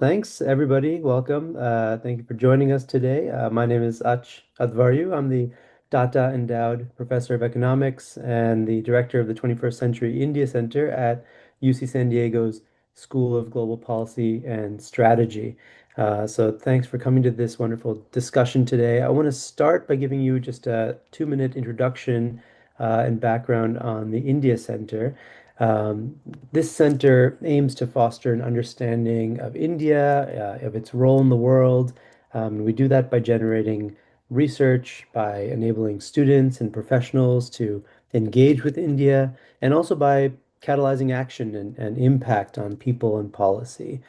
Thanks, everybody. Welcome. Thank you for joining us today. My name is Advaryu. I'm the Tata Endowed Professor of Economics and the Director of the 21st Century India Center at UC San Diego's School of Global Policy and Strategy. So thanks for coming to this wonderful discussion today. I want to start by giving you just a 2-minute introduction and background on the India Center. Um, this center aims to foster an understanding of India, of its role in the world. We do that by generating research, by enabling students and professionals to engage with India, and also by catalyzing action and impact on people and policy.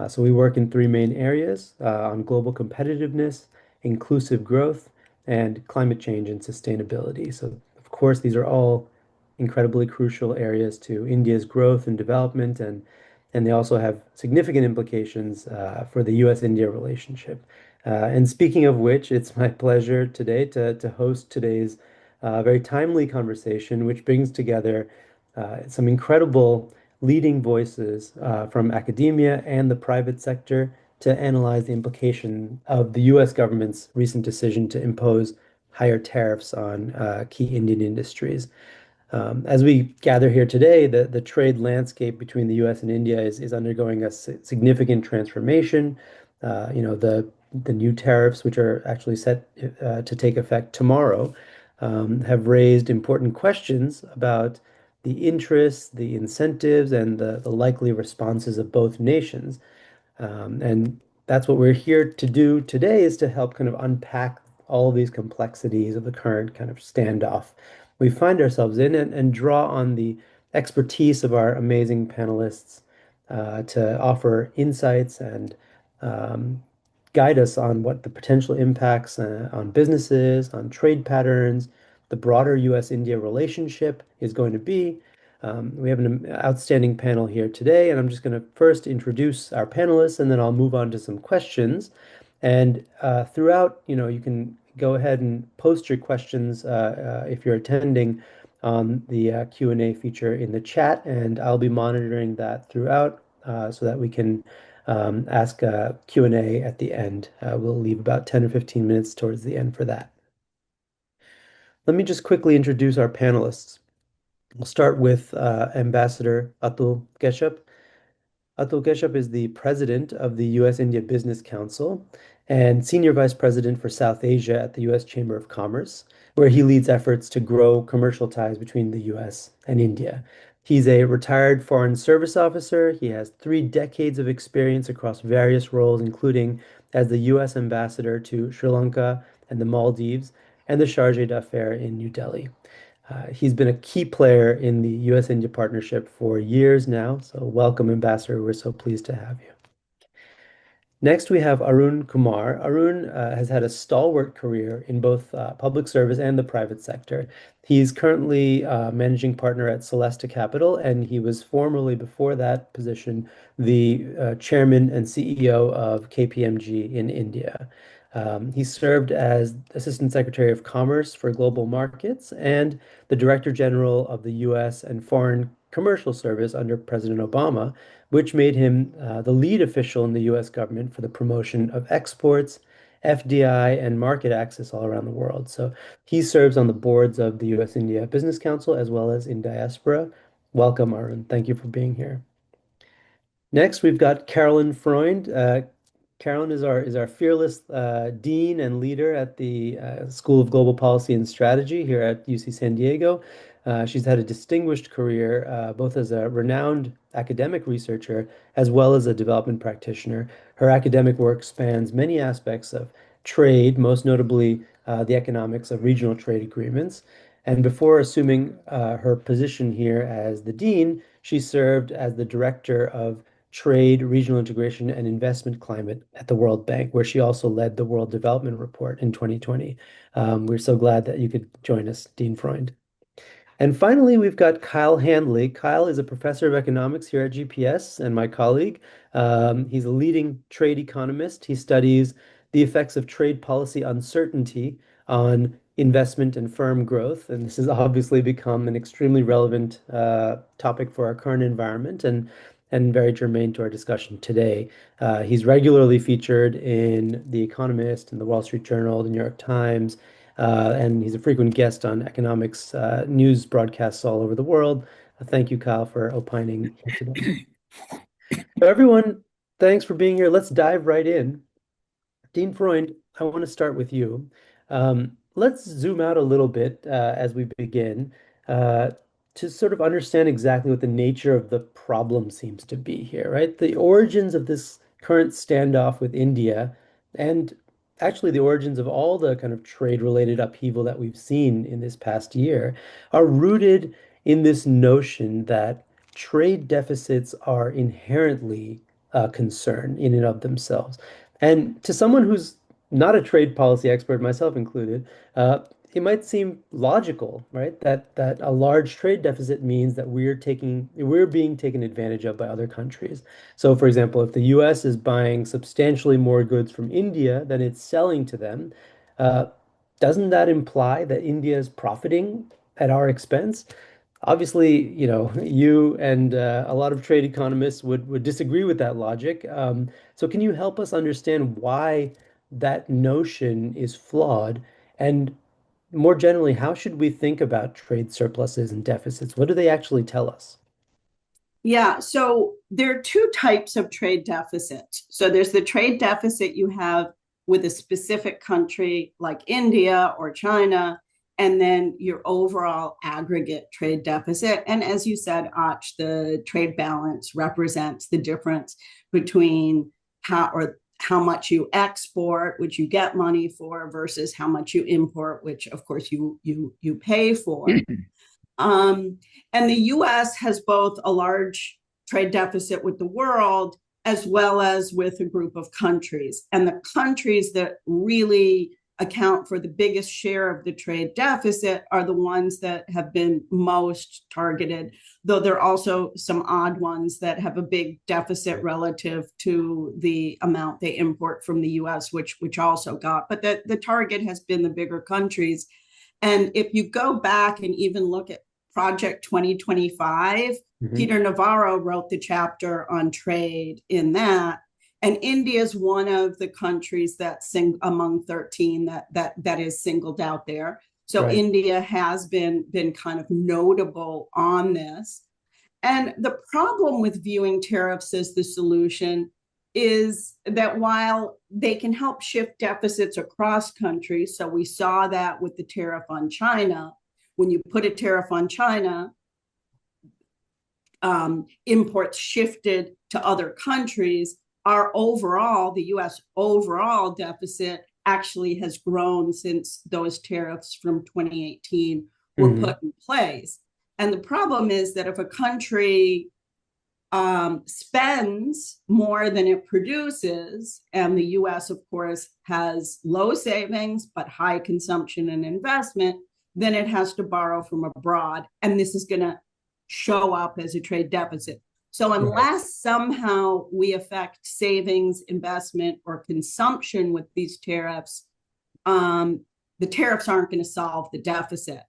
So we work in three main areas on global competitiveness, inclusive growth, and climate change and sustainability. So, of course, these are all incredibly crucial areas to India's growth and development, and they also have significant implications for the U.S. India relationship. And speaking of which, it's my pleasure today to host today's very timely conversation, which brings together some incredible leading voices from academia and the private sector to analyze the implication of the U.S. government's recent decision to impose higher tariffs on key Indian industries. As we gather here today, the trade landscape between the U.S. and India is undergoing a significant transformation. The new tariffs, which are actually set to take effect tomorrow, have raised important questions about the interests, the incentives, and the likely responses of both nations. And that's what we're here to do today is to help kind of unpack all of these complexities of the current kind of standoff we find ourselves in and draw on the expertise of our amazing panelists to offer insights and um, guide us on what the potential impacts on businesses, on trade patterns, the broader U.S.-India relationship is going to be. We have an outstanding panel here today, and I'm just going to first introduce our panelists, and then I'll move on to some questions. And throughout, you can go ahead and post your questions if you're attending on the Q&A feature in the chat, and I'll be monitoring that throughout so that we can ask Q&A at the end. We'll leave about 10 or 15 minutes towards the end for that. Let me just quickly introduce our panelists. We'll start with Ambassador Atul Keshap. Atul Keshap is the president of the U.S. India Business Council and senior vice president for South Asia at the U.S. Chamber of Commerce, where he leads efforts to grow commercial ties between the U.S. and India. He's a retired Foreign Service officer. He has 3 decades of experience across various roles, including as the U.S. ambassador to Sri Lanka and the Maldives and the Chargé d'Affaires in New Delhi. He's been a key player in the U.S.-India partnership for years now. So welcome, Ambassador. We're so pleased to have you. Next, we have Arun Kumar. Arun has had a stalwart career in both public service and the private sector. He's currently managing partner at Celesta Capital, and he was formerly, before that position, the chairman and CEO of KPMG in India. He served as Assistant Secretary of Commerce for Global Markets and the Director General of the U.S. and Foreign Commercial Service under President Obama, which made him the lead official in the U.S. government for the promotion of exports, FDI, and market access all around the world. So he serves on the boards of the U.S. India Business Council as well as in diaspora. Welcome, Arun. Thank you for being here. Next, we've got Carolyn Freund. Carolyn is our fearless dean and leader at the School of Global Policy and Strategy here at UC San Diego. She's had a distinguished career both as a renowned academic researcher as well as a development practitioner. Her academic work spans many aspects of trade, most notably the economics of regional trade agreements. And before assuming her position here as the dean, she served as the director of trade, regional integration, and investment climate at the World Bank, where she also led the World Development Report in 2020. We're so glad that you could join us, Dean Freund. And finally, we've got Kyle Handley. Kyle is a professor of economics here at GPS and my colleague. He's a leading trade economist. He studies the effects of trade policy uncertainty on investment and firm growth. And this has obviously become an extremely relevant topic for our current environment. And and very germane to our discussion today. He's regularly featured in The Economist and the Wall Street Journal, the New York Times, and he's a frequent guest on economics news broadcasts all over the world. Thank you, Kyle, for opining here today. So everyone, thanks for being here. Let's dive right in. Dean Freund, I want to start with you. Let's zoom out a little bit as we begin uh, to sort of understand exactly what the nature of the problem seems to be here, right? The origins of this current standoff with India, and actually the origins of all the kind of trade-related upheaval that we've seen in this past year, are rooted in this notion that trade deficits are inherently a concern in and of themselves. And to someone who's not a trade policy expert, myself included, uh, it might seem logical, right? That a large trade deficit means that we're being taken advantage of by other countries. So, for example, if the U.S. is buying substantially more goods from India than it's selling to them, uh, doesn't that imply that India is profiting at our expense? Obviously, you and a lot of trade economists would disagree with that logic. So can you help us understand why that notion is flawed? And more generally, how should we think about trade surpluses and deficits? What do they actually tell us? Yeah, so there are two types of trade deficits. So there's the trade deficit you have with a specific country like India or China, and then your overall aggregate trade deficit. And as you said, Ach, the trade balance represents the difference between how much you export, which you get money for, versus how much you import, which of course you pay for. Um, and the US has both a large trade deficit with the world as well as with a group of countries. And the countries that really account for the biggest share of the trade deficit are the ones that have been most targeted, though there are also some odd ones that have a big deficit relative to the amount they import from the US, which also got. But the target has been the bigger countries. And if you go back and even look at Project 2025, Hmm. Peter Navarro wrote the chapter on trade in that. And India is one of the countries that's among 13 that is singled out there. So Right. India has been kind of notable on this. And the problem with viewing tariffs as the solution is that while they can help shift deficits across countries, so we saw that with the tariff on China, when you put a tariff on China, imports shifted to other countries. The US overall deficit actually has grown since those tariffs from 2018 were Hmm. put in place. And the problem is that if a country spends more than it produces, and the US, of course, has low savings but high consumption and investment, then it has to borrow from abroad. And this is going to show up as a trade deficit. So, Right. unless somehow we affect savings, investment, or consumption with these tariffs, the tariffs aren't going to solve the deficit.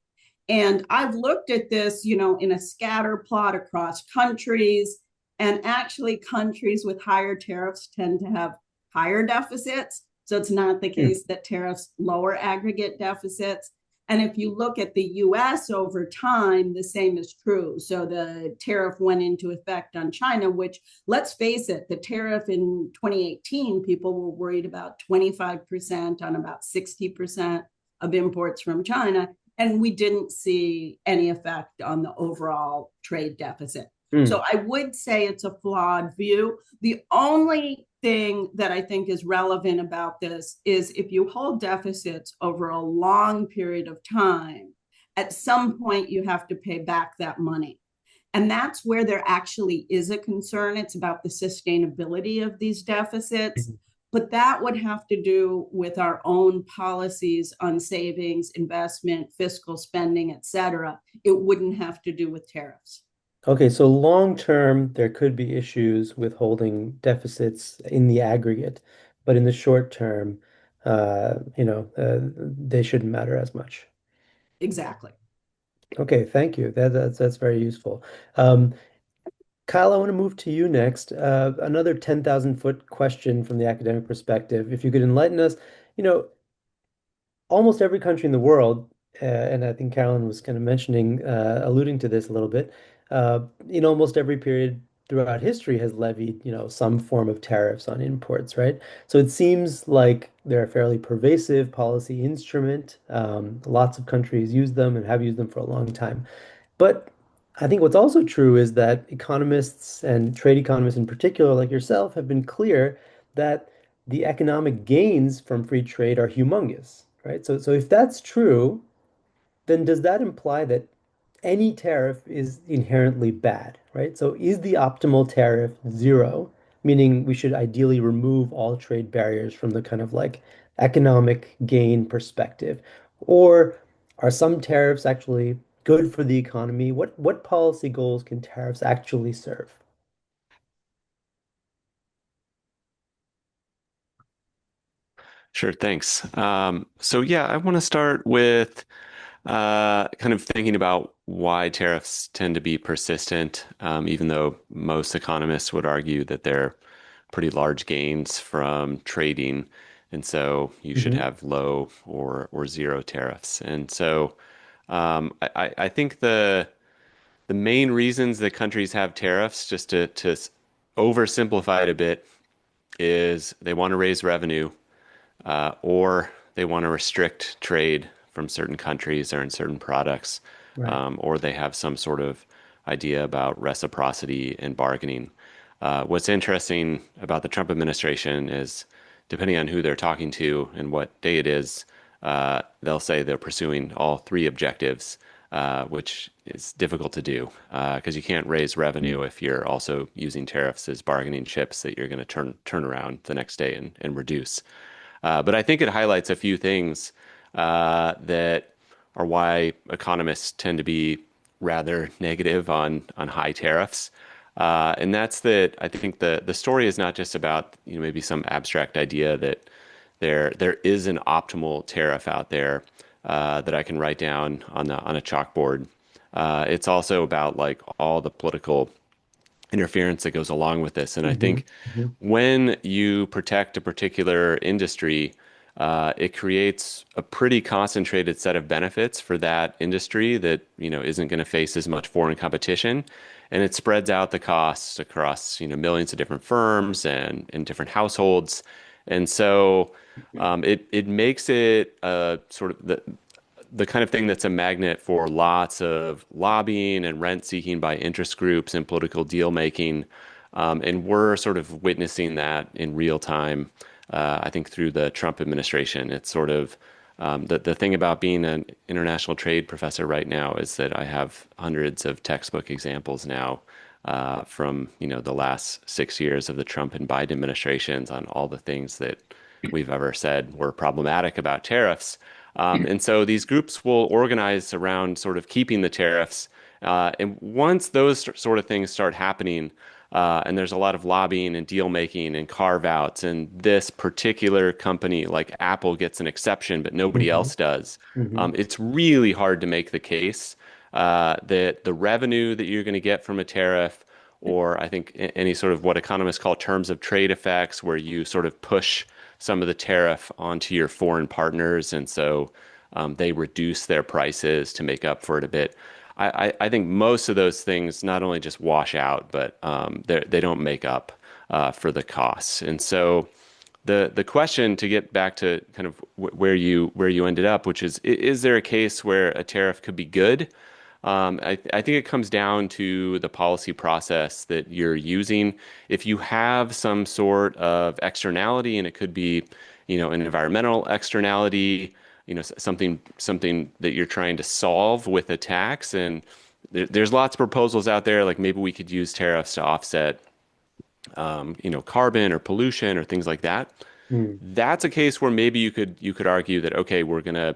And I've looked at this, in a scatter plot across countries. And actually, countries with higher tariffs tend to have higher deficits. So it's not the Hmm. case that tariffs lower aggregate deficits. And if you look at the US over time, the same is true. So the tariff went into effect on China, which, let's face it, the tariff in 2018, people were worried about 25% on about 60% of imports from China. And we didn't see any effect on the overall trade deficit. Hmm. So I would say it's a flawed view. The only thing that I think is relevant about this is if you hold deficits over a long period of time, at some point you have to pay back that money. And that's where there actually is a concern. It's about the sustainability of these deficits. But that would have to do with our own policies on savings, investment, fiscal spending, et cetera. It wouldn't have to do with tariffs. Okay, so long term, there could be issues with holding deficits in the aggregate, but in the short term, they shouldn't matter as much. Exactly. Okay, thank you. That's very useful. Um, Kyle, I want to move to you next. Another 10,000 foot question from the academic perspective. If you could enlighten us, you know, almost every country in the world, and I think Carolyn was kind of mentioning, alluding to this a little bit, in almost every period throughout history has levied, some form of tariffs on imports, right? So it seems like they're a fairly pervasive policy instrument. Lots of countries use them and have used them for a long time. But I think what's also true is that economists and trade economists in particular, like yourself, have been clear that the economic gains from free trade are humongous, right? So if that's true, then does that imply that any tariff is inherently bad, right? So is the optimal tariff zero, meaning we should ideally remove all trade barriers from the kind of like economic gain perspective? Or are some tariffs actually good for the economy? What policy goals can tariffs actually serve? Sure, thanks. So yeah, I want to start with kind of thinking about why tariffs tend to be persistent, even though most economists would argue that they're pretty large gains from trading, and so you should Hmm. have low or zero tariffs. And so I think the main reasons that countries have tariffs, just to oversimplify it a bit, is they want to raise revenue or they want to restrict trade from certain countries or in certain products, Right. or they have some sort of idea about reciprocity and bargaining. What's interesting about the Trump administration is, depending on who they're talking to and what day it is, they'll say they're pursuing all three objectives, which is difficult to do because you can't raise revenue if you're also using tariffs as bargaining chips that you're going to turn around the next day and reduce. But I think it highlights a few things that are why economists tend to be rather negative on high tariffs. And that's that I think the story is not just about, maybe some abstract idea that there is an optimal tariff out there that I can write down on a chalkboard. It's also about like all the political interference that goes along with this. And I Hmm. think when you protect a particular industry, it creates a pretty concentrated set of benefits for that industry that, isn't going to face as much foreign competition. And it spreads out the costs across, millions of different firms and different households. And so it makes it sort of the kind of thing that's a magnet for lots of lobbying and rent seeking by interest groups and political deal making. And we're sort of witnessing that in real time, I think, through the Trump administration. It's sort of the thing about being an international trade professor right now is that I have hundreds of textbook examples now from the last 6 years of the Trump and Biden administrations on all the things that we've ever said were problematic about tariffs. And so these groups will organize around sort of keeping the tariffs. And once those sort of things start happening, and there's a lot of lobbying and deal making and carve outs, and this particular company like Apple gets an exception, but nobody Hmm. else does. Hmm. It's really hard to make the case that the revenue that you're going to get from a tariff, or I think any sort of what economists call terms of trade effects, where you sort of push some of the tariff onto your foreign partners, and so they reduce their prices to make up for it a bit. I think most of those things not only just wash out, but they don't make up for the costs. And so the question, to get back to kind of where you ended up, which is there a case where a tariff could be good? I think it comes down to the policy process that you're using. If you have some sort of externality, and it could be, an environmental externality, something that you're trying to solve with a tax, and there's lots of proposals out there, like maybe we could use tariffs to offset, carbon or pollution or things like that. Mm. That's a case where maybe you could argue that, okay, we're gonna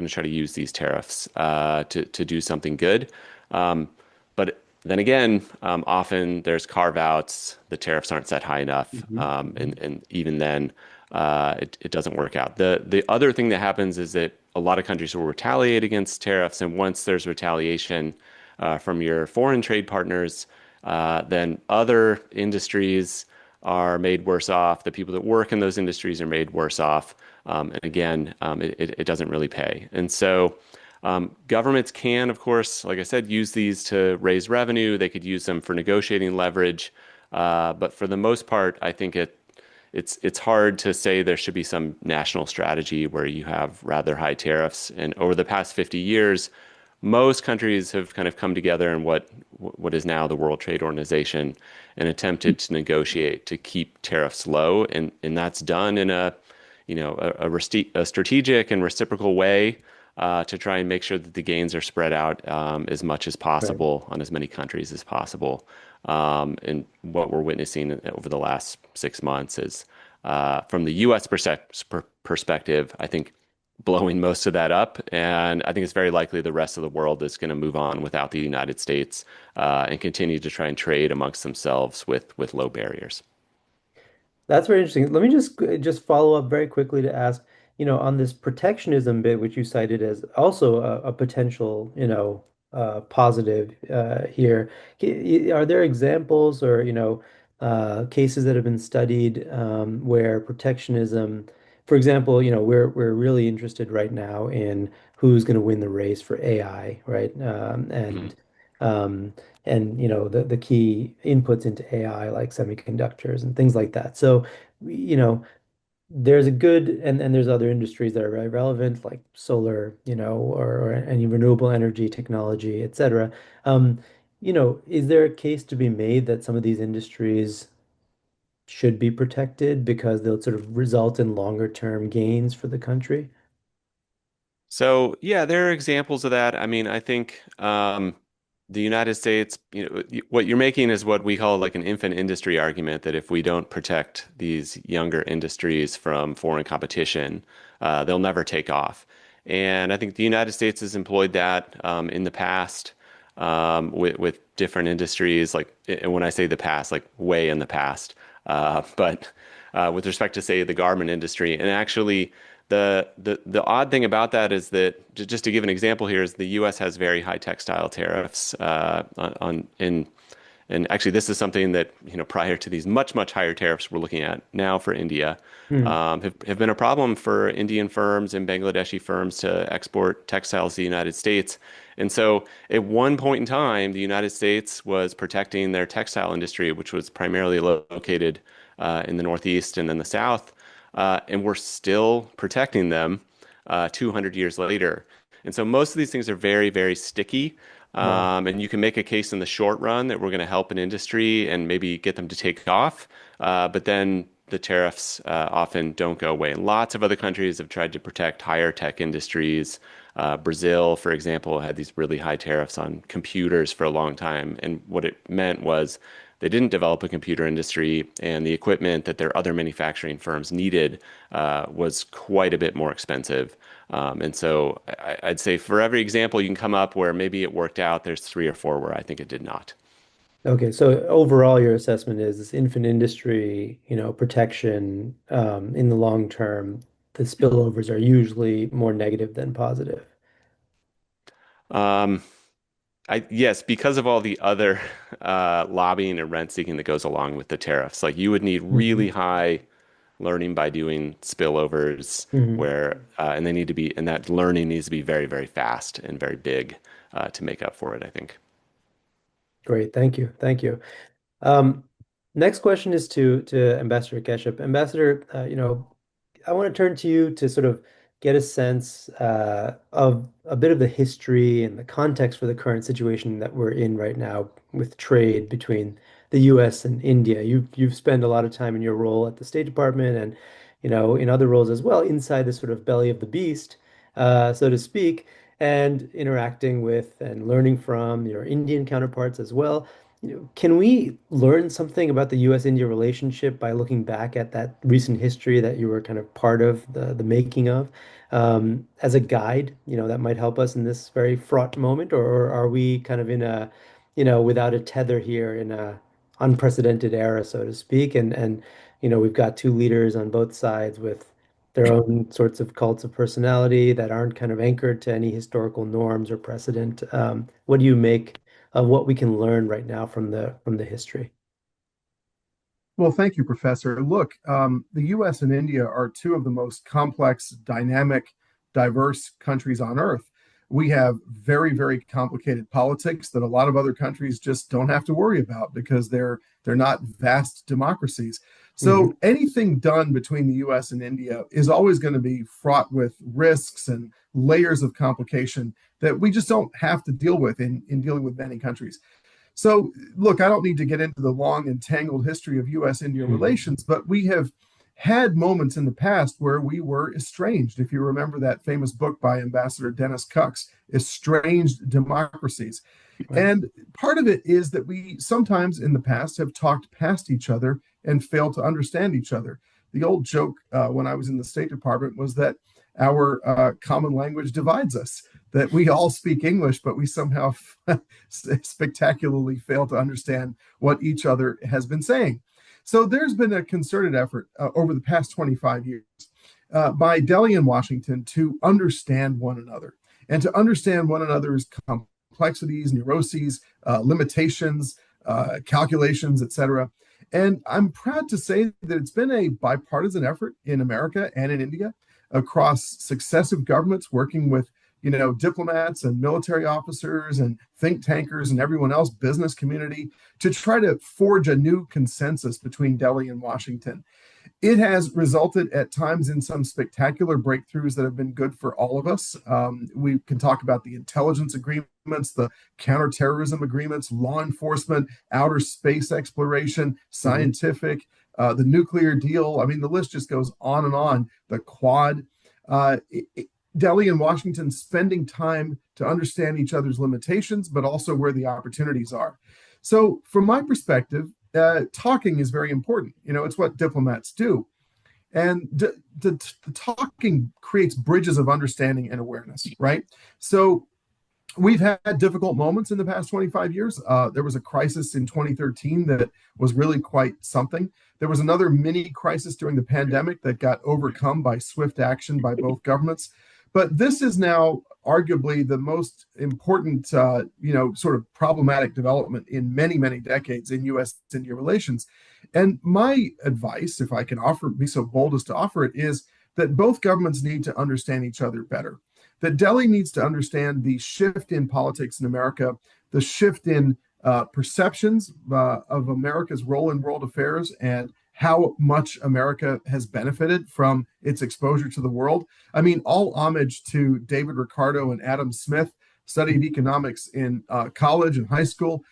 try to use these tariffs to do something good. But then again, often there's carve outs. The tariffs aren't set high enough, Mhm. and even then, it doesn't work out. The other thing that happens is that a lot of countries will retaliate against tariffs, and once there's retaliation from your foreign trade partners, then other industries are made worse off. The people that work in those industries are made worse off. And again, it doesn't really pay. And so governments can, of course, like I said, use these to raise revenue. They could use them for negotiating leverage. But for the most part, I think it's hard to say there should be some national strategy where you have rather high tariffs. And over the past 50 years, most countries have kind of come together in what is now the World Trade Organization and attempted to negotiate to keep tariffs low, and that's done in a strategic and reciprocal way to try and make sure that the gains are spread out as much as Right. possible on as many countries as possible. And what we're witnessing over the last 6 months is, from the U.S. perspective, I think blowing most of that up. And I think it's very likely the rest of the world is going to move on without the United States and continue to try and trade amongst themselves with low barriers. That's very interesting. Let me just follow up very quickly to ask, on this protectionism bit, which you cited as also a potential, positive here. Are there examples or, cases that have been studied where protectionism, for example, we're really interested right now in who's going to win the race for AI, right? Mhm. Um, and the key inputs into AI like semiconductors and things like that. So, you know, there's a good and there's other industries that are very relevant like solar, or any renewable energy technology, et cetera. Um, is there a case to be made that some of these industries should be protected because they'll sort of result in longer term gains for the country? So yeah, there are examples of that. I mean, I think the United States, what you're making is what we call like an infant industry argument that if we don't protect these younger industries from foreign competition, they'll never take off. And I think the United States has employed that in the past with different industries. Like, and when I say the past, like way in the past, but with respect to say the garment industry, and actually. The odd thing about that is that just to give an example here is the U.S. has very high textile tariffs on in and actually this is something that prior to these much higher tariffs we're looking at now for India Hmm. have been a problem for Indian firms and Bangladeshi firms to export textiles to the United States. And so at one point in time, the United States was protecting their textile industry, which was primarily located in the Northeast and then the South and we're still protecting them 200 years later. And so most of these things are very sticky. Wow. And you can make a case in the short run that we're going to help an industry and maybe get them to take off. But then the tariffs often don't go away. And lots of other countries have tried to protect higher tech industries. Brazil, for example, had these really high tariffs on computers for a long time. And what it meant was they didn't develop a computer industry, and the equipment that their other manufacturing firms needed was quite a bit more expensive. And so I'd say for every example you can come up where maybe it worked out, there's three or four where I think it did not. Okay, so overall, your assessment is this infant industry, protection, in the long term, the spillovers are usually more negative than positive. Um, yes, because of all the other lobbying and rent seeking that goes along with the tariffs. Like you would need Hmm. really high learning by doing spillovers Hmm. where, and they need to be, and that learning needs to be very fast and very big to make up for it, I think. Great, thank you, thank you. Um, Next question is to Ambassador Keshap. Ambassador, I want to turn to you to sort of get a sense of a bit of the history and the context for the current situation that we're in right now with trade between the U.S. and India. You've spent a lot of time in your role at the State Department and in other roles as well inside the sort of belly of the beast, so to speak, and interacting with and learning from your Indian counterparts as well. Can we learn something about the U.S.-India relationship by looking back at that recent history that you were kind of part of the making of, as a guide, that might help us in this very fraught moment, or are we kind of in a, without a tether here in a unprecedented era, so to speak, and we've got two leaders on both sides with their own sorts of cults of personality that aren't kind of anchored to any historical norms or precedent. What do you make of what we can learn right now from the history. Well, thank you, Professor. Look, the U.S. and India are two of the most complex, dynamic, diverse countries on earth. We have very, very complicated politics that a lot of other countries just don't have to worry about because they're not vast democracies. Hmm. So anything done between the U.S. and India is always going to be fraught with risks and layers of complication that we just don't have to deal with in dealing with many countries. So, look, I don't need to get into the long and tangled history of U.S. India relations, but we have had moments in the past where we were estranged. If you remember that famous book by Ambassador Dennis Cox, Estranged Democracies. Right. And part of it is that we sometimes in the past have talked past each other and failed to understand each other. The old joke when I was in the State Department was that our common language divides us, that we all speak English, but we somehow spectacularly fail to understand what each other has been saying. So there's been a concerted effort over the past 25 years by Delhi and Washington to understand one another and to understand one another's complexities, neuroses, limitations, calculations, etc. And I'm proud to say that it's been a bipartisan effort in America and in India across successive governments working with diplomats and military officers and think tankers and everyone else, business community, to try to forge a new consensus between Delhi and Washington. It has resulted at times in some spectacular breakthroughs that have been good for all of us. We can talk about the intelligence agreements, the counterterrorism agreements, law enforcement, outer space exploration, scientific, the nuclear deal. I mean, the list just goes on and on. The Quad. Delhi and Washington spending time to understand each other's limitations, but also where the opportunities are. So, from my perspective, talking is very important. It's what diplomats do. And the talking creates bridges of understanding and awareness, right? So, we've had difficult moments in the past 25 years. There was a crisis in 2013 that was really quite something. There was another mini crisis during the pandemic that got overcome by swift action by both governments. But this is now arguably the most important, sort of problematic development in many, many decades in U.S.-India relations. And my advice, if I can be so bold as to offer it, is that both governments need to understand each other better. That Delhi needs to understand the shift in politics in America, the shift in perceptions of America's role in world affairs and how much America has benefited from its exposure to the world. I mean, all homage to David Ricardo and Adam Smith, studied economics in college and high school.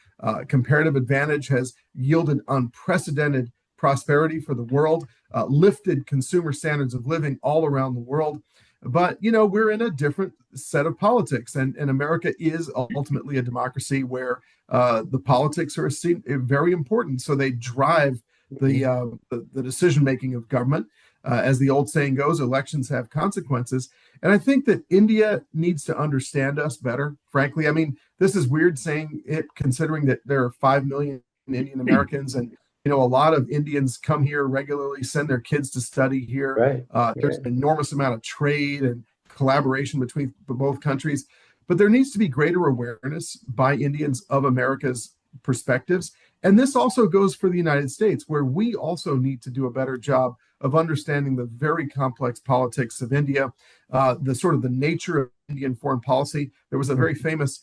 Comparative advantage has yielded unprecedented prosperity for the world, lifted consumer standards of living all around the world. But, we're in a different set of politics, and America is ultimately a democracy where the politics are very important. So they drive the decision making of government. As the old saying goes, elections have consequences. And I think that India needs to understand us better, frankly. I mean, this is weird saying it, considering that there are 5 million Indian Americans and a lot of Indians come here regularly, send their kids to study here. Right. There's an enormous amount of trade and collaboration between both countries. But there needs to be greater awareness by Indians of America's perspectives. And this also goes for the United States, where we also need to do a better job of understanding the very complex politics of India, the sort of the nature of Indian foreign policy. There was a very famous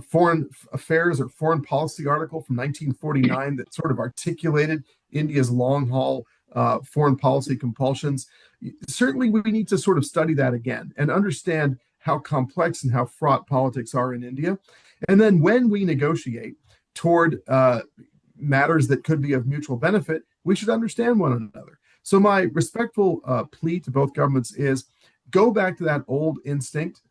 foreign affairs or foreign policy article from 1949 that sort of articulated India's long haul foreign policy compulsions. Certainly, we need to sort of study that again and understand how complex and how fraught politics are in India. And then when we negotiate toward matters that could be of mutual benefit, we should understand one another. So my respectful plea to both governments is go back to that old instinct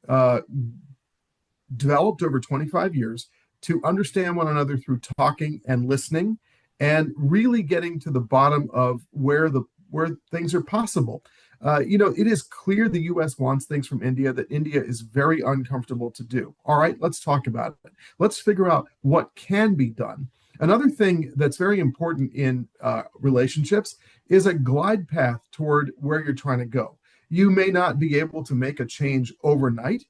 developed over 25 years to understand one another through talking and listening and really getting to the bottom of where things are possible. It is clear the U.S. wants things from India that India is very uncomfortable to do. All right, let's talk about it. Let's figure out what can be done. Another thing that's very important in relationships is a glide path toward where you're trying to go. You may not be able to make a change overnight.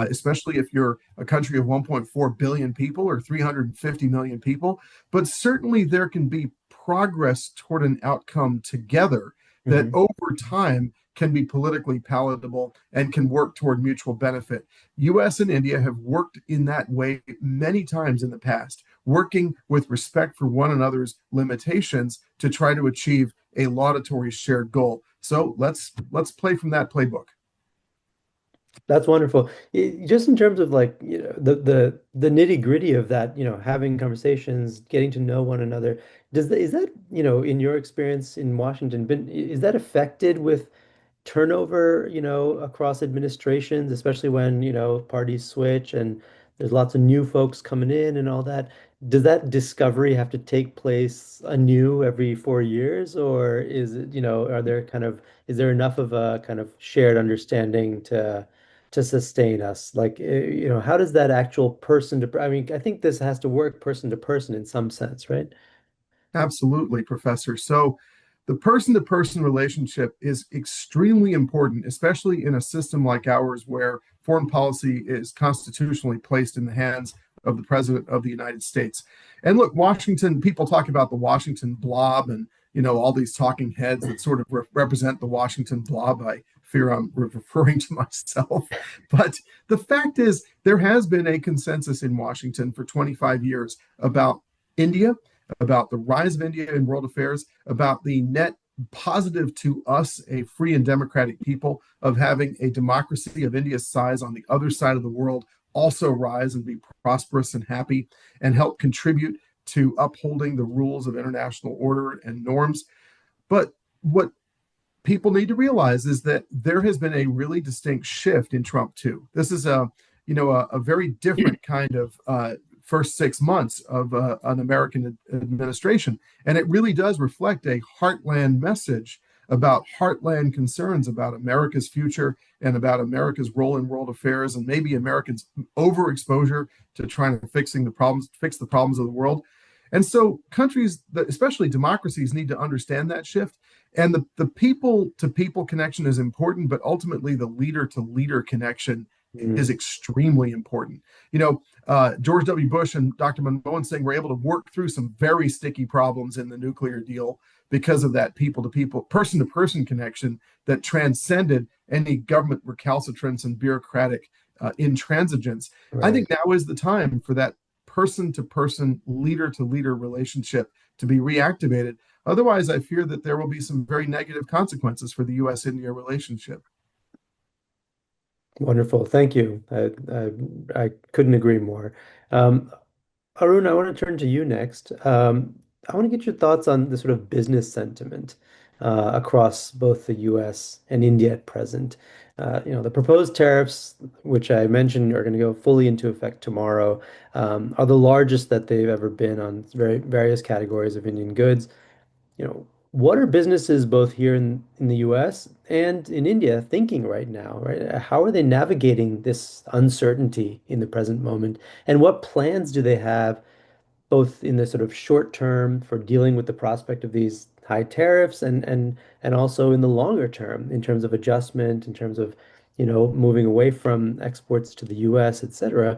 especially if you're a country of 1.4 billion people or 350 million people. But certainly there can be progress toward an outcome together that Hmm. over time can be politically palatable and can work toward mutual benefit. US and India have worked in that way many times in the past, working with respect for one another's limitations to try to achieve a laudatory shared goal. So let's play from that playbook. That's wonderful. Just in terms of like, the nitty-gritty of that, having conversations, getting to know one another, is that, in your experience in Washington, is that affected with turnover, across administrations, especially when, parties switch and there's lots of new folks coming in and all that. Does that discovery have to take place anew every 4 years, or is it, is there enough of a kind of shared understanding to sustain us? Like, how does that actual I mean, I think this has to work person to person in some sense, right? Absolutely, Professor. So the person to person relationship is extremely important, especially in a system like ours where foreign policy is constitutionally placed in the hands of the President of the United States. And look, Washington, people talk about the Washington blob and all these talking heads that sort of represent the Washington blob. I fear I'm referring to myself. But the fact is, there has been a consensus in Washington for 25 years about India, about the rise of India in world affairs, about the net positive to us, a free and democratic people, of having a democracy of India's size on the other side of the world also rise and be prosperous and happy and help contribute to upholding the rules of international order and norms. But what people need to realize is that there has been a really distinct shift in Trump too. This is a very different kind of first 6 months of an American administration, and it really does reflect a heartland message about heartland concerns about America's future and about America's role in world affairs, and maybe Americans' overexposure to trying to fix the problems of the world. And so countries, especially democracies, need to understand that shift. And the people to people connection is important, but ultimately the leader to leader connection is Mm. extremely important. George W. Bush and Dr. Manmohan Singh were able to work through some very sticky problems in the nuclear deal because of that people to people, person to person connection that transcended any government recalcitrance and bureaucratic intransigence. I Right. think now is the time for that person to person, leader to leader relationship to be reactivated. Otherwise, I fear that there will be some very negative consequences for the U.S. India relationship. Wonderful. Thank you. I couldn't agree more. Um, Arun, I want to turn to you next. I want to get your thoughts on the sort of business sentiment across both the US and India at present. The proposed tariffs, which I mentioned are going to go fully into effect tomorrow, are the largest that they've ever been on various categories of Indian goods. What are businesses both here in the US and in India thinking right now, right? How are they navigating this uncertainty in the present moment? And what plans do they have both in the sort of short term for dealing with the prospect of these high tariffs and also in the longer term in terms of adjustment, in terms of, moving away from exports to the US, et cetera.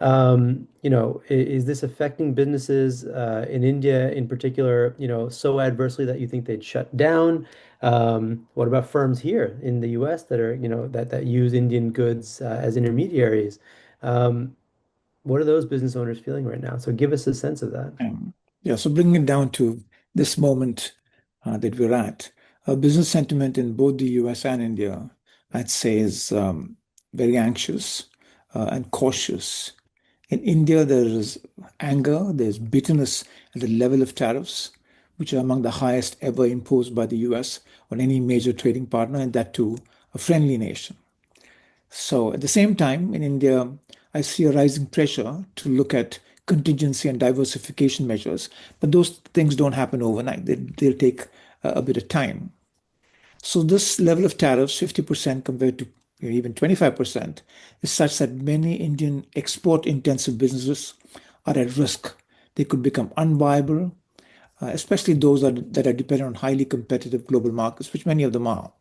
Is this affecting businesses in India in particular, so adversely that you think they'd shut down? What about firms here in the US that are, that use Indian goods as intermediaries? Um, what are those business owners feeling right now? So give us a sense of that. Yeah, so bringing it down to this moment that we're at, business sentiment in both the US and India, I'd say, is very anxious and cautious. In India, there is anger, there's bitterness at the level of tariffs, which are among the highest ever imposed by the US on any major trading partner, and that too a friendly nation. So at the same time, in India, I see a rising pressure to look at contingency and diversification measures, but those things don't happen overnight. They'll take a bit of time. So this level of tariffs, 50% compared to even 25%, is such that many Indian export-intensive businesses are at risk. They could become unviable, especially those that are dependent on highly competitive global markets, which many of them are.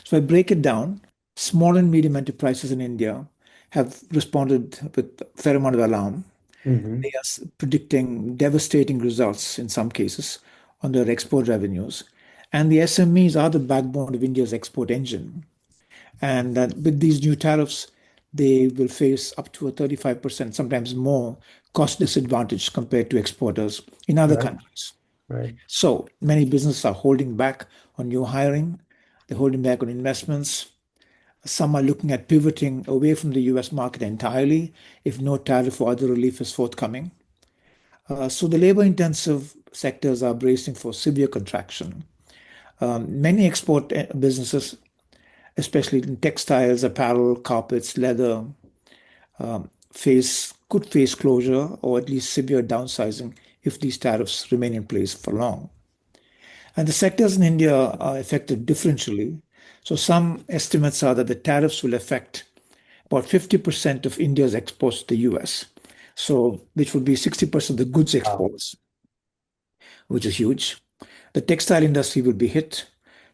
So I break it down. Small and medium enterprises in India have responded with a fair amount of alarm. Hmm. They are predicting devastating results in some cases on their export revenues. And the SMEs are the backbone of India's export engine. And that with these new tariffs, they will face up to a 35%, sometimes more, cost disadvantage compared to exporters in other Right. countries. Right. So many businesses are holding back on new hiring, they're holding back on investments. Some are looking at pivoting away from the US market entirely if no tariff or other relief is forthcoming. So the labor intensive sectors are bracing for severe contraction. Many export businesses, especially in textiles, apparel, carpets, leather, could face closure or at least severe downsizing if these tariffs remain in place for long. And the sectors in India are affected differentially. So some estimates are that the tariffs will affect about 50% of India's exports to the US. So which would be 60% of the goods Wow. exports, which is huge. The textile industry will be hit.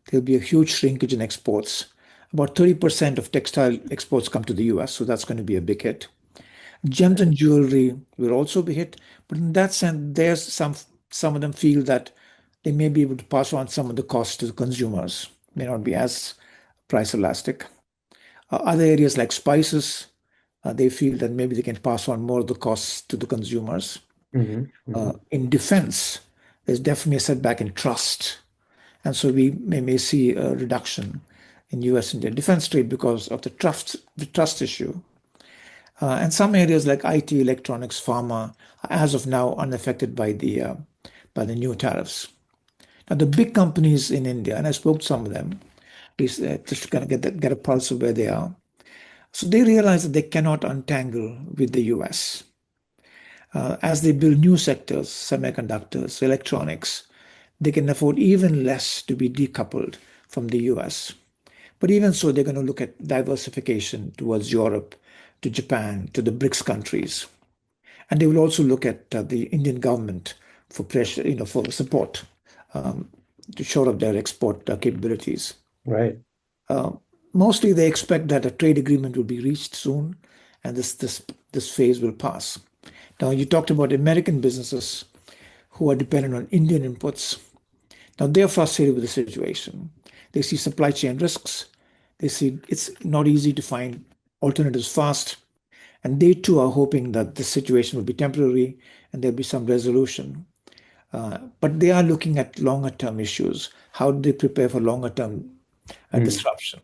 There'll be a huge shrinkage in exports. About 30% of textile exports come to the US, so that's going to be a big hit. Gems and jewelry will also be hit, but in that sense, there's some of them feel that they may be able to pass on some of the costs to the consumers. May not be as price elastic. Other areas like spices, they feel that maybe they can pass on more of the costs to the consumers. Hmm. Hmm. In defense, there's definitely a setback in trust. And so we may see a reduction in US India defense trade because of the trust issue. And some areas like IT, electronics, pharma, are as of now unaffected by the new tariffs. Now, the big companies in India, and I spoke to some of them, just to kind of get a pulse of where they are. So they realize that they cannot untangle with the US. As they build new sectors, semiconductors, electronics, they can afford even less to be decoupled from the US. But even so, they're going to look at diversification towards Europe, to Japan, to the BRICS countries. And they will also look at the Indian government for pressure, for support um, to shore up their export capabilities. Right. Uh, Mostly, they expect that a trade agreement will be reached soon, and this phase will pass. Now, you talked about American businesses who are dependent on Indian inputs. Now, they're frustrated with the situation. They see supply chain risks. They see it's not easy to find alternatives fast. And they too are hoping that the situation will be temporary and there'll be some resolution. But they are looking at longer term issues. How do they prepare for longer term Mm. disruption?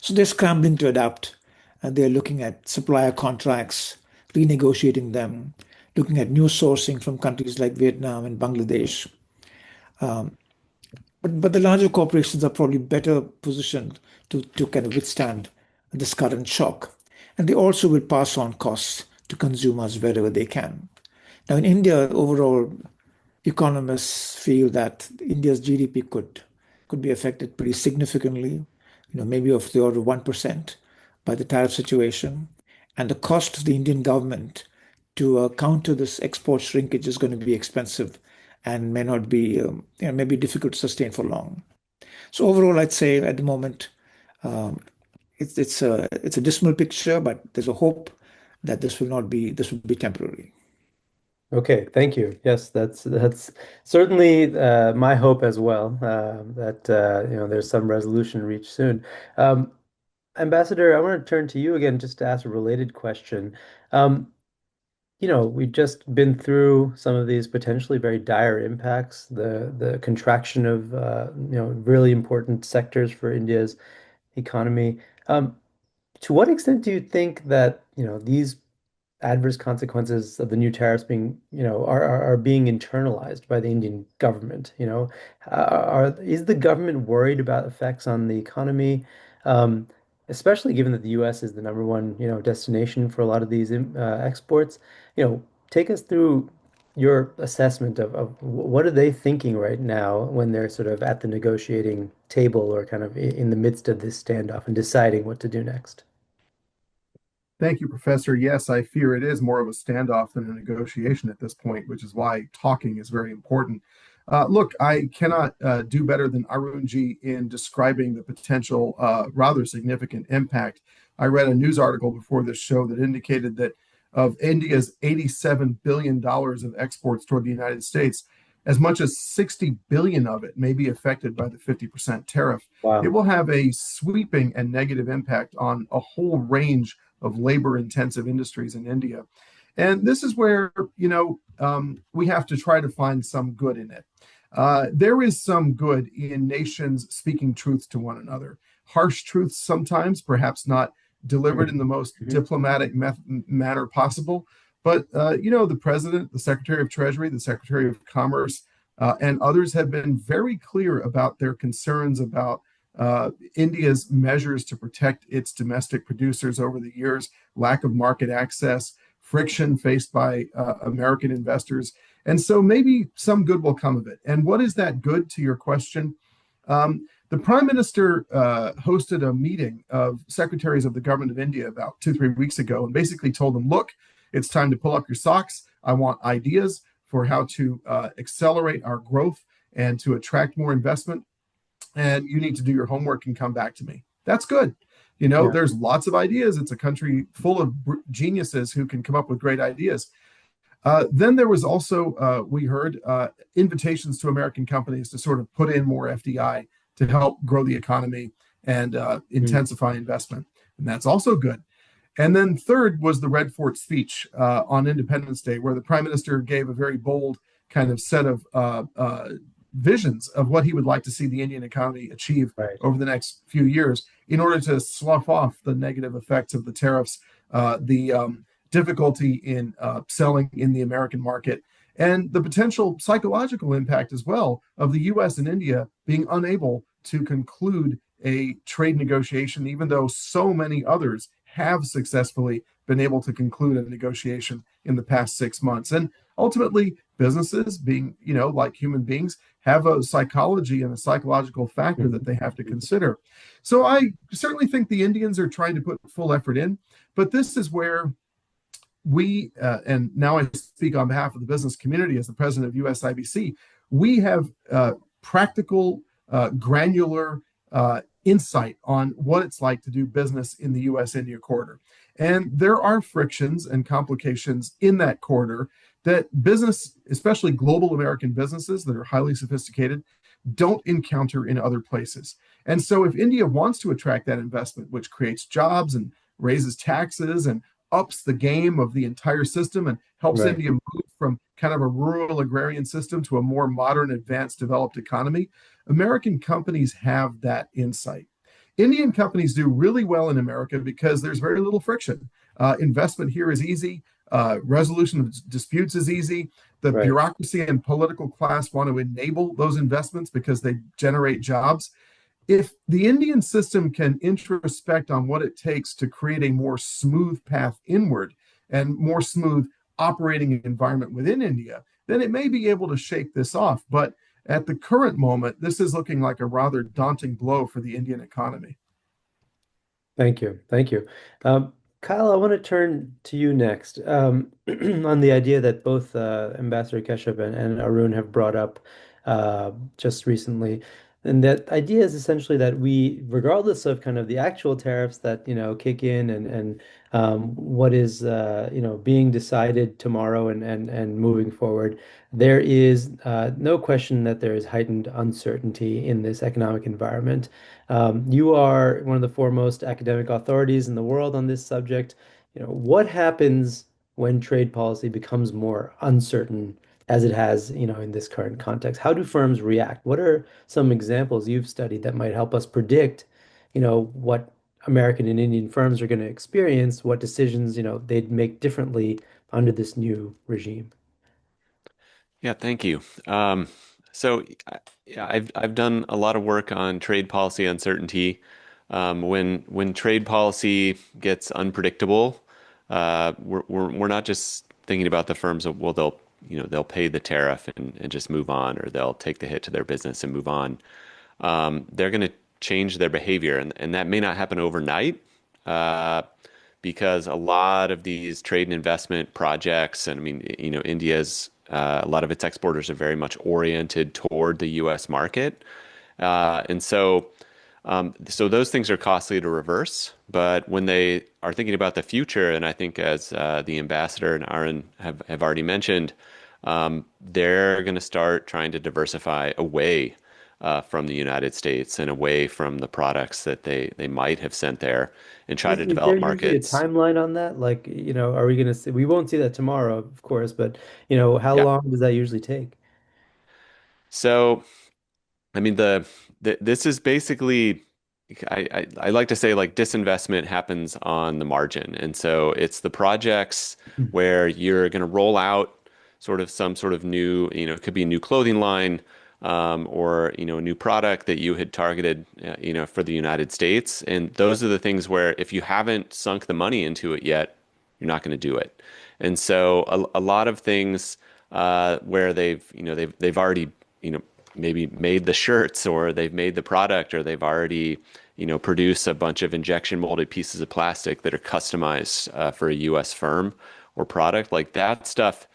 So they're scrambling to adapt, and they're looking at supplier contracts, renegotiating them, looking at new sourcing from countries like Vietnam and Bangladesh. But the larger corporations are probably better positioned to kind of withstand this current shock. And they also will pass on costs to consumers wherever they can. Now, in India, overall, economists feel that India's GDP could be affected pretty significantly, maybe of the order of 1% by the tariff situation. And the cost to the Indian government to counter this export shrinkage is going to be expensive and may not be, may be difficult to sustain for long. So overall, I'd say at the moment, um, it's a dismal picture, but there's a hope that this will be temporary. Okay, thank you. Yes, that's certainly my hope as well, that there's some resolution reached soon. Um, Ambassador, I want to turn to you again just to ask a related question. Um, we've just been through some of these potentially very dire impacts, the contraction of really important sectors for India's economy. Um, to what extent do you think that, these adverse consequences of the new tariffs being, are being internalized by the Indian government? Is the government worried about effects on the economy, um, especially given that the U.S. is the number one, destination for a lot of these exports? Take us through your assessment of what are they thinking right now when they're sort of at the negotiating table or kind of in the midst of this standoff and deciding what to do next. Thank you, Professor. Yes, I fear it is more of a standoff than a negotiation at this point, which is why talking is very important. Look, I cannot do better than Arunji in describing the potential rather significant impact I read a news article before this show that indicated that of India's $87 billion of exports toward the United States, as much as 60 billion of it may be affected by the 50% tariff. It Wow. will have a sweeping and negative impact on a whole range of labor intensive industries in India. And this is where, we have to try to find some good in it. There is some good in nations speaking truth to one another. Harsh truths sometimes, perhaps not delivered in the most Mhm. diplomatic manner possible. But, the president, the secretary of Treasury, the secretary of Commerce, and others have been very clear about their concerns about India's measures to protect its domestic producers over the years, lack of market access, friction faced by American investors. And so maybe some good will come of it. And what is that good, to your question? The prime minister hosted a meeting of secretaries of the government of India about 2, 3 weeks ago and basically told them, look, it's time to pull up your socks. I want ideas for how to accelerate our growth and to attract more investment. And you need to do your homework and come back to me. That's good. Yeah. There's lots of ideas. It's a country full of geniuses who can come up with great ideas. Then there was also, we heard, invitations to American companies to sort of put in more FDI to help grow the economy and Mm. intensify investment. And that's also good. And then third was the Red Fort speech on Independence Day, where the prime minister gave a very bold kind of set of visions of what he would like to see the Indian economy achieve Right. over the next few years in order to slough off the negative effects of the tariffs, the difficulty in selling in the American market, and the potential psychological impact as well of the U.S. and India being unable to conclude a trade negotiation, even though so many others have successfully been able to conclude a negotiation in the past 6 months. And ultimately, businesses, being, like human beings, have a psychology and a psychological factor that they have to consider. So I certainly think the Indians are trying to put full effort in, but this is where we, and now I speak on behalf of the business community as the president of USIBC, we have practical, granular insight on what it's like to do business in the US India corridor. And there are frictions and complications in that corridor that business, especially global American businesses that are highly sophisticated, don't encounter in other places. And so if India wants to attract that investment, which creates jobs and raises taxes and ups the game of the entire system and helps Right. India move from kind of a rural agrarian system to a more modern, advanced, developed economy, American companies have that insight. Indian companies do really well in America because there's very little friction. Investment here is easy. Resolution of disputes is easy. The Right. bureaucracy and political class want to enable those investments because they generate jobs. If the Indian system can introspect on what it takes to create a more smooth path inward and more smooth operating environment within India, then it may be able to shake this off. But at the current moment, this is looking like a rather daunting blow for the Indian economy. Thank you. Thank you. Kyle, I want to turn to you next on the idea that both Ambassador Keshap and Arun have brought up just recently. And that idea is essentially that we, regardless of kind of the actual tariffs that, kick in and what is, being decided tomorrow and moving forward, there is no question that there is heightened uncertainty in this economic environment. You are one of the foremost academic authorities in the world on this subject. What happens when trade policy becomes more uncertain as it has, in this current context? How do firms react? What are some examples you've studied that might help us predict, what American and Indian firms are going to experience, what decisions, they'd make differently under this new regime? Yeah, thank you. So yeah, I've done a lot of work on trade policy uncertainty. When trade policy gets unpredictable, we're not just thinking about the firms of, well, they'll pay the tariff and just move on, or they'll take the hit to their business and move on. They're going to change their behavior, and that may not happen overnight. Because a lot of these trade and investment projects, and I mean, India's a lot of its exporters are very much oriented toward the U.S. market, and so So those things are costly to reverse. But when they are thinking about the future, and I think as the ambassador and Arun have already mentioned, they're going to start trying to diversify away from the United States and away from the products that they might have sent there and try to Is there develop usually a markets. timeline on that? Like, are we going to see, we won't see that tomorrow, of course, but, how Yeah. long does that usually take? So, I mean, this is basically, I like to say like disinvestment happens on the margin. And so it's the projects where you're going to roll out sort of some sort of new, it could be a new clothing line, or, a new product that you had targeted, for the United States. And those are the things where if you haven't sunk the money into it yet, you're not going to do it. And so a lot of things, where they've already, you know, maybe made the shirts or they've made the product or they've already, produced a bunch of injection molded pieces of plastic that are customized for a U.S. firm or product like that stuff.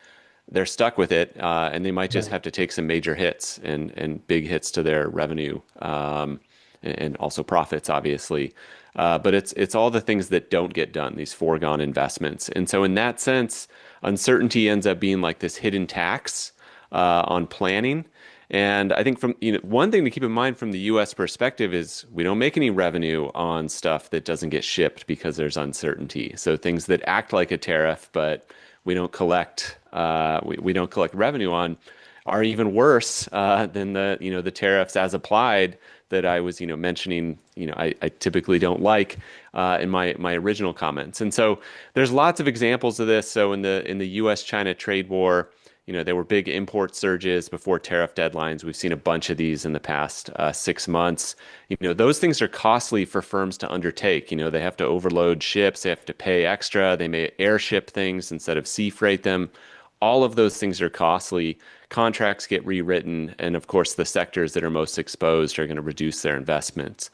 They're stuck with it, and they might just Right. have to take some major hits and big hits to their revenue, and also profits, obviously. But it's all the things that don't get done, these foregone investments. And so in that sense, uncertainty ends up being like this hidden tax on planning. And I think from, one thing to keep in mind from the US perspective is we don't make any revenue on stuff that doesn't get shipped because there's uncertainty. So things that act like a tariff, but we don't collect revenue on are even worse than the tariffs as applied that I was mentioning. I typically don't like in my original comments. And so there's lots of examples of this. So in the U.S.-China trade war, there were big import surges before tariff deadlines. We've seen a bunch of these in the past 6 months. Those things are costly for firms to undertake. They have to overload ships, they have to pay extra, they may airship things instead of sea freight them. All of those things are costly. Contracts get rewritten, and of course, the sectors that are most exposed are going to reduce their investments.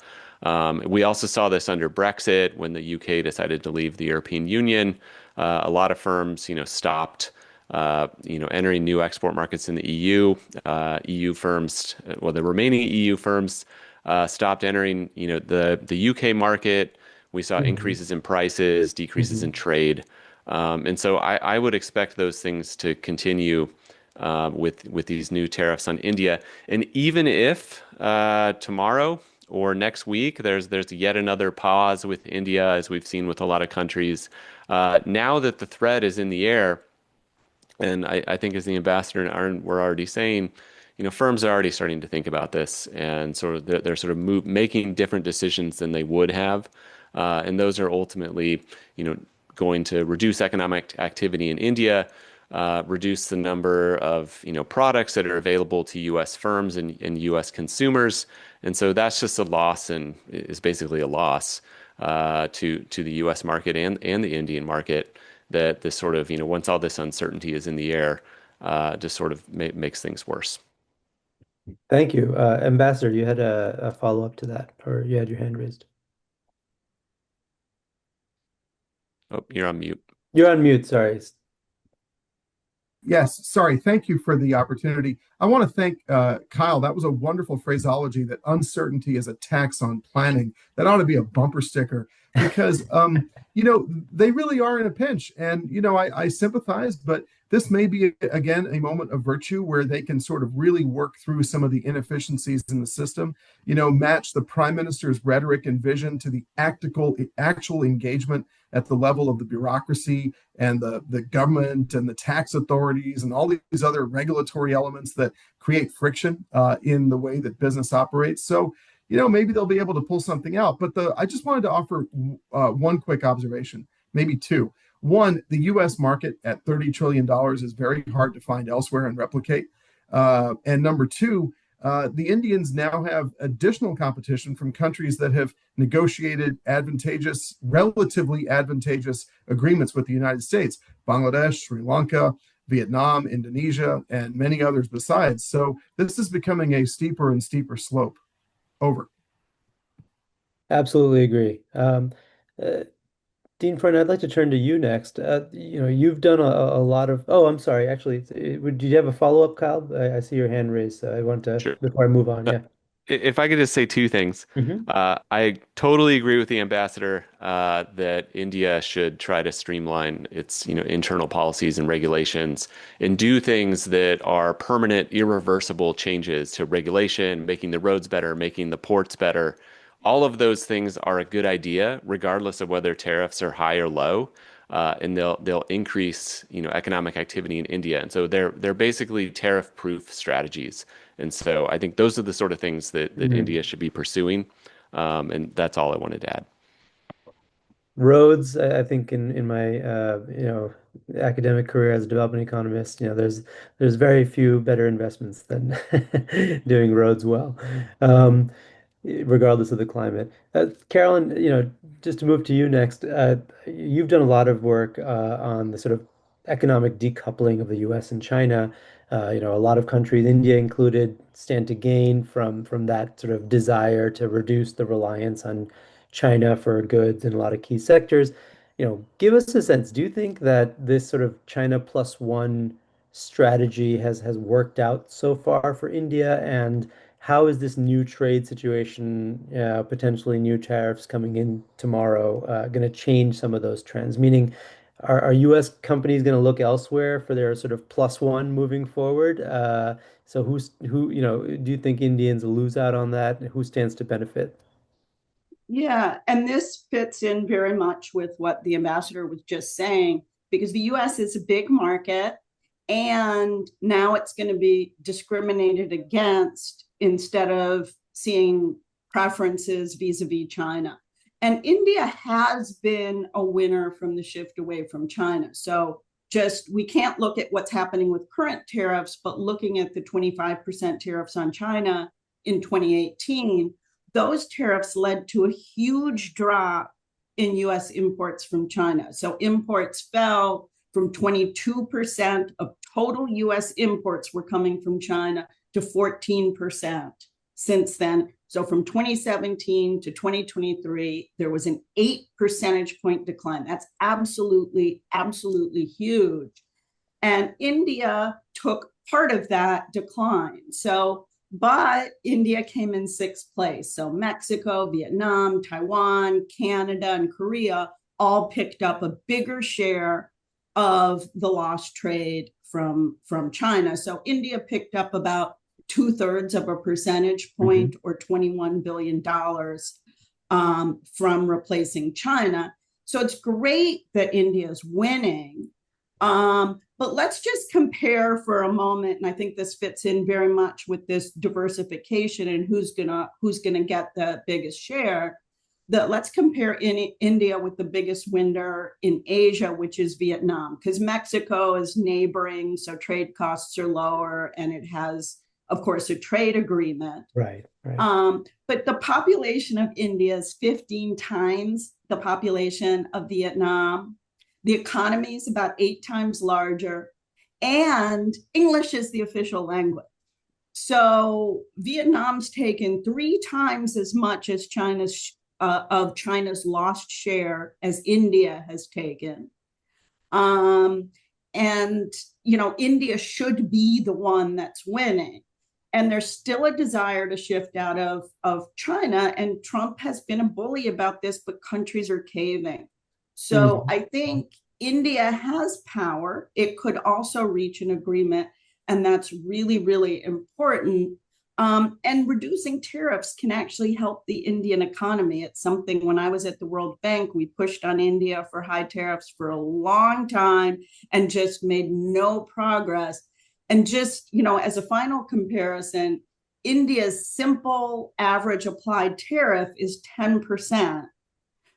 We also saw this under Brexit when the UK decided to leave the European Union. A lot of firms, stopped, entering new export markets in the EU. EU firms, well, the remaining EU firms, stopped entering, the UK market. We saw Hmm. increases in prices, decreases in Hmm. trade. And so I would expect those things to continue with these new tariffs on India. And even if tomorrow or next week there's yet another pause with India, as we've seen with a lot of countries, now that the threat is in the air, and I think as the ambassador and Arun were already saying, firms are already starting to think about this and sort of they're sort of making different decisions than they would have. And those are ultimately, going to reduce economic activity in India, reduce the number of, products that are available to U.S. firms and U.S. consumers. And so that's just a loss and is basically a loss to the U.S. market and the Indian market, that this sort of, once all this uncertainty is in the air, just sort of makes things worse. Thank you. Ambassador, you had a follow-up to that, or you had your hand raised. Oh, you're on mute. You're on mute, sorry. Yes, sorry. Thank you for the opportunity. I want to thank Kyle. That was a wonderful phraseology that uncertainty is a tax on planning. That ought to be a bumper sticker because, they really are in a pinch. And, I sympathize, but this may be, again, a moment of virtue where they can sort of really work through some of the inefficiencies in the system, match the prime minister's rhetoric and vision to the actual engagement at the level of the bureaucracy and the government and the tax authorities and all these other regulatory elements that create friction in the way that business operates. So, maybe they'll be able to pull something out. But I just wanted to offer one quick observation, maybe two. One, the U.S. market at $30 trillion is very hard to find elsewhere and replicate. And number two, the Indians now have additional competition from countries that have negotiated relatively advantageous agreements with the United States: Bangladesh, Sri Lanka, Vietnam, Indonesia, and many others besides. So this is becoming a steeper and steeper slope. Over. Absolutely agree. Uh, Dean Freund, I'd like to turn to you next. You've done a lot of. Oh, I'm sorry. Actually, did you have a follow-up, Kyle? I see your hand raised. So I want to Sure. before I move on. Uh, Yeah. If I could just say two things, Hmm. I totally agree with the ambassador that India should try to streamline its, internal policies and regulations and do things that are permanent, irreversible changes to regulation, making the roads better, making the ports better. All of those things are a good idea, regardless of whether tariffs are high or low. And they'll increase, economic activity in India. And so they're basically tariff-proof strategies. And so I think those are the sort of things that India should be pursuing. And that's all I wanted to add. Roads, I think in my academic career as a development economist, there's very few better investments than doing roads well. Um, Regardless of the climate. Carolyn, just to move to you next, you've done a lot of work on the sort of economic decoupling of the U.S. and China. A lot of countries, India included, stand to gain from that sort of desire to reduce the reliance on China for goods in a lot of key sectors. Give us a sense. Do you think that this sort of China plus one strategy has worked out so far for India? And how is this new trade situation, potentially new tariffs coming in tomorrow, going to change some of those trends? Meaning, are U.S. companies going to look elsewhere for their sort of plus one moving forward? So do you think Indians lose out on that? Who stands to benefit? Yeah, and this fits in very much with what the ambassador was just saying, because the US is a big market and now it's going to be discriminated against instead of seeing preferences vis-a-vis China. And India has been a winner from the shift away from China. So just we can't look at what's happening with current tariffs, but looking at the 25% tariffs on China in 2018, those tariffs led to a huge drop in US imports from China. So imports fell from 22% of total US imports were coming from China to 14% since then. So from 2017 to 2023, there was an 8 percentage point decline. That's absolutely, absolutely huge. And India took part of that decline. But India came in sixth place. So Mexico, Vietnam, Taiwan, Canada, and Korea all picked up a bigger share of the lost trade from China. So India picked up about 2/3 of a percentage point, or $21 billion from replacing China. So it's great that India is winning. But let's just compare for a moment, and I think this fits in very much with this diversification and who's gonna get the biggest share. Let's compare India with the biggest winner in Asia, which is Vietnam, because Mexico is neighboring, so trade costs are lower, and it has, of course, a trade agreement. Right, right. But the population of India is 15 times the population of Vietnam. The economy is about 8 times larger, and English is the official language. So Vietnam's taken 3 times as much as of China's lost share as India has taken. And India should be the one that's winning. And there's still a desire to shift out of China. And Trump has been a bully about this, but countries are caving. So I think India has power. It could also reach an agreement, and that's really, really important. And reducing tariffs can actually help the Indian economy. It's something when I was at the World Bank, we pushed on India for high tariffs for a long time and just made no progress. And just, as a final comparison, India's simple average applied tariff is 10%.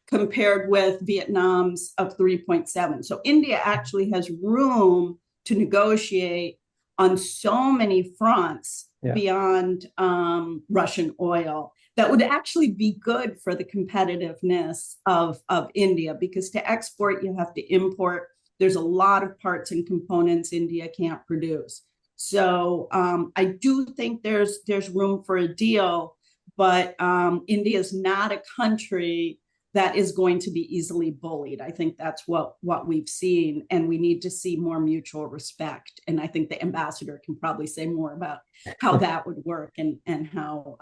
Compared with Vietnam's of 3.7. So India actually has room to negotiate on so many fronts beyond Russian oil that would actually be good for the competitiveness of India, because to export, you have to import. There's a lot of parts and components India can't produce. So I do think there's room for a deal, but India is not a country that is going to be easily bullied. I think that's what we've seen, and we need to see more mutual respect. And I think the ambassador can probably say more about how that would work, and how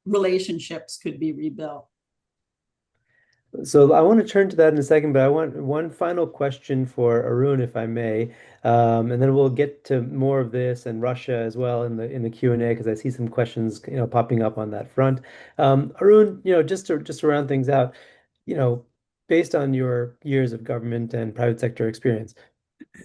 relationships could be rebuilt. So I want to turn to that in a second, but I want one final question for Arun, if I may, and then we'll get to more of this and Russia as well in the Q&A because I see some questions, popping up on that front. Arun, just to round things out, you know, based on your years of government and private sector experience,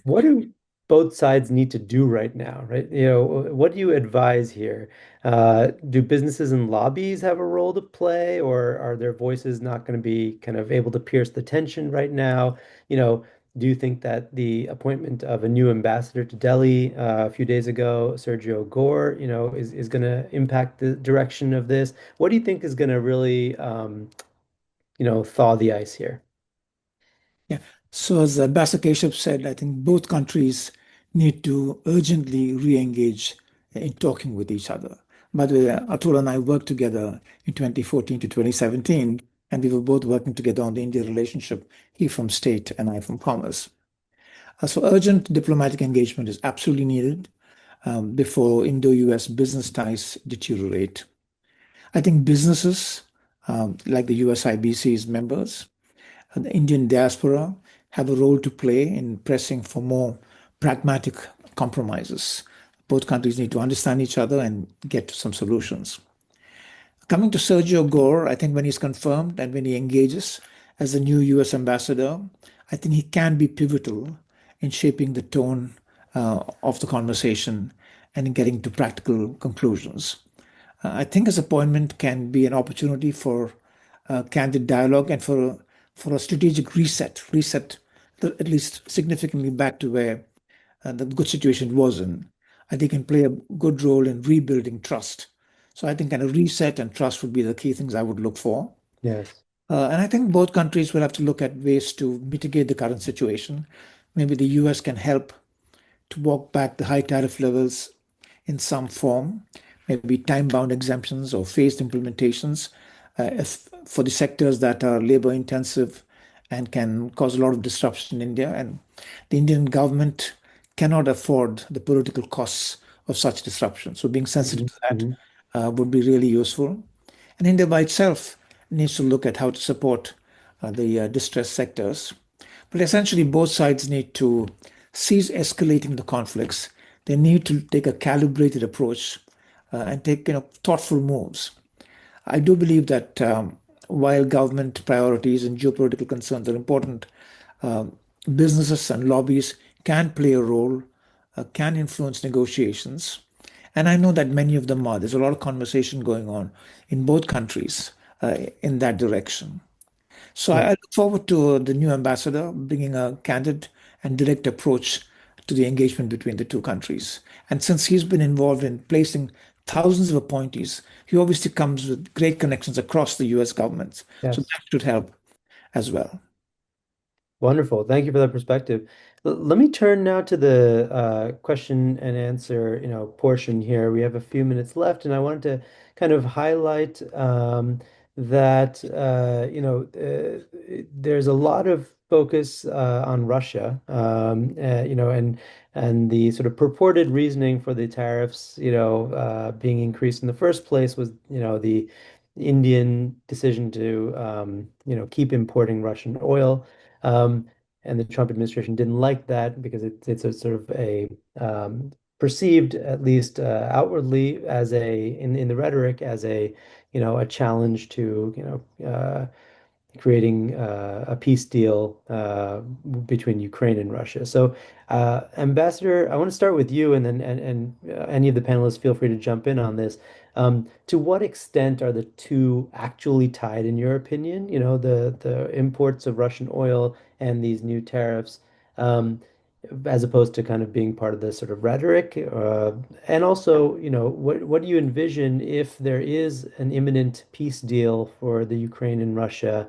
what do both sides need to do right now, right? What do you advise here? Do businesses and lobbies have a role to play, or are their voices not going to be kind of able to pierce the tension right now? Do you think that the appointment of a new ambassador to Delhi a few days ago, Sergio Gore, is going to impact the direction of this? What do you think is going to really, thaw the ice here? Yeah. So as Ambassador Keshap said, I think both countries need to urgently re-engage in talking with each other. By the way, Atul and I worked together in 2014 to 2017, and we were both working together on the India relationship, he from state and I from commerce. So urgent diplomatic engagement is absolutely needed before Indo-US business ties deteriorate. I think businesses like the USIBC's members and the Indian diaspora have a role to play in pressing for more pragmatic compromises. Both countries need to understand each other and get to some solutions. Coming to Sergio Gore, I think when he's confirmed and when he engages as the new US ambassador, I think he can be pivotal in shaping the tone of the conversation and in getting to practical conclusions. I think his appointment can be an opportunity for candid dialogue and for a strategic reset at least significantly back to where the good situation was in. I think can play a good role in rebuilding trust. So I think kind of reset and trust would be the key things I would look for. Yes. And I think both countries will have to look at ways to mitigate the current situation. Maybe the US can help to walk back the high tariff levels in some form, maybe time-bound exemptions or phased implementations if, for the sectors that are labor intensive and can cause a lot of disruption in India. And the Indian government cannot afford the political costs of such disruption. So being sensitive to that Hmm. would be really useful. And India by itself needs to look at how to support the distressed sectors. But essentially, both sides need to cease escalating the conflicts. They need to take a calibrated approach and take thoughtful moves. I do believe that while government priorities and geopolitical concerns are important, businesses and lobbies can play a role, can influence negotiations. And I know that many of them are. There's a lot of conversation going on in both countries in that direction. So Yeah. I look forward to the new ambassador bringing a candid and direct approach to the engagement between the two countries. And since he's been involved in placing thousands of appointees, he obviously comes with great connections across the US government. So Yes. that should help as well. Wonderful. Thank you for that perspective. Let me turn now to the question and answer, portion here. We have a few minutes left, and I wanted to kind of highlight that, there's a lot of focus on Russia, and the sort of purported reasoning for the tariffs, being increased in the first place was, the Indian decision to, keep importing Russian oil. Um, and the Trump administration didn't like that because it's a sort of a perceived, at least outwardly, as in the rhetoric as a challenge to creating a peace deal between Ukraine and Russia. So, Ambassador, I want to start with you, and then any of the panelists feel free to jump in on this. To what extent are the two actually tied, in your opinion? The imports of Russian oil and these new tariffs, as opposed to kind of being part of the sort of rhetoric. And also, what do you envision if there is an imminent peace deal for the Ukraine and Russia?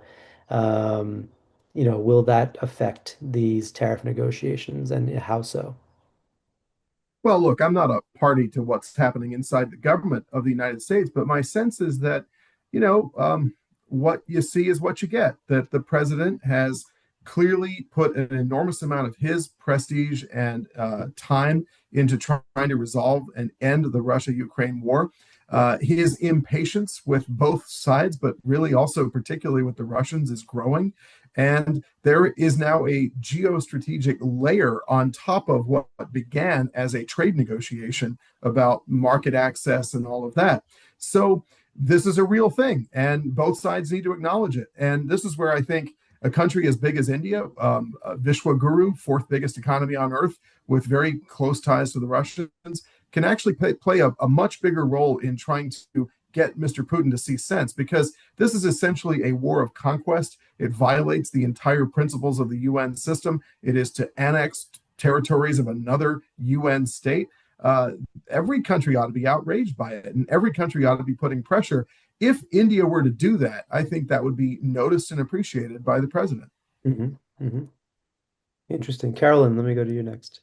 Um, will that affect these tariff negotiations, and how so? Well, look, I'm not a party to what's happening inside the government of the United States, but my sense is that, you know, what you see is what you get. That the president has clearly put an enormous amount of his prestige and time into trying to resolve and end the Russia-Ukraine war. His impatience with both sides, but really also particularly with the Russians, is growing. And there is now a geostrategic layer on top of what began as a trade negotiation about market access and all of that. So this is a real thing, and both sides need to acknowledge it. And this is where I think a country as big as India, Vishwaguru, fourth biggest economy on earth, with very close ties to the Russians, can actually play a much bigger role in trying to get Mr. Putin to see sense, because this is essentially a war of conquest. It violates the entire principles of the UN system. It is to annex territories of another UN state. Every country ought to be outraged by it, and every country ought to be putting pressure. If India were to do that, I think that would be noticed and appreciated by the president. Mm-hmm. Mm-hmm. Interesting. Carolyn, let me go to you next.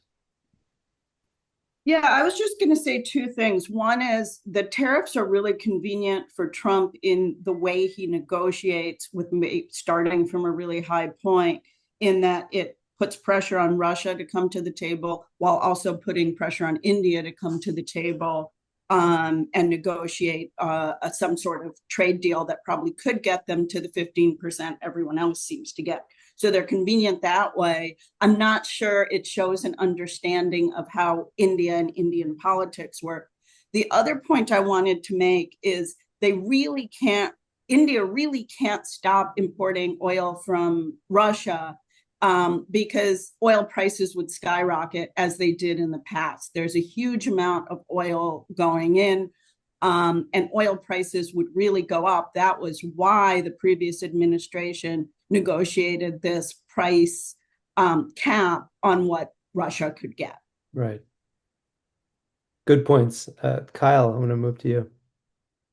Yeah, I was just going to say two things. One is the tariffs are really convenient for Trump in the way he negotiates with starting from a really high point, in that it puts pressure on Russia to come to the table while also putting pressure on India to come to the table and negotiate some sort of trade deal that probably could get them to the 15% everyone else seems to get. So they're convenient that way. I'm not sure it shows an understanding of how India and Indian politics work. The other point I wanted to make is India really can't stop importing oil from Russia because oil prices would skyrocket as they did in the past. There's a huge amount of oil going in. And oil prices would really go up. That was why the previous administration negotiated this price cap on what Russia could get. Right. Good points. Kyle, I'm going to move to you.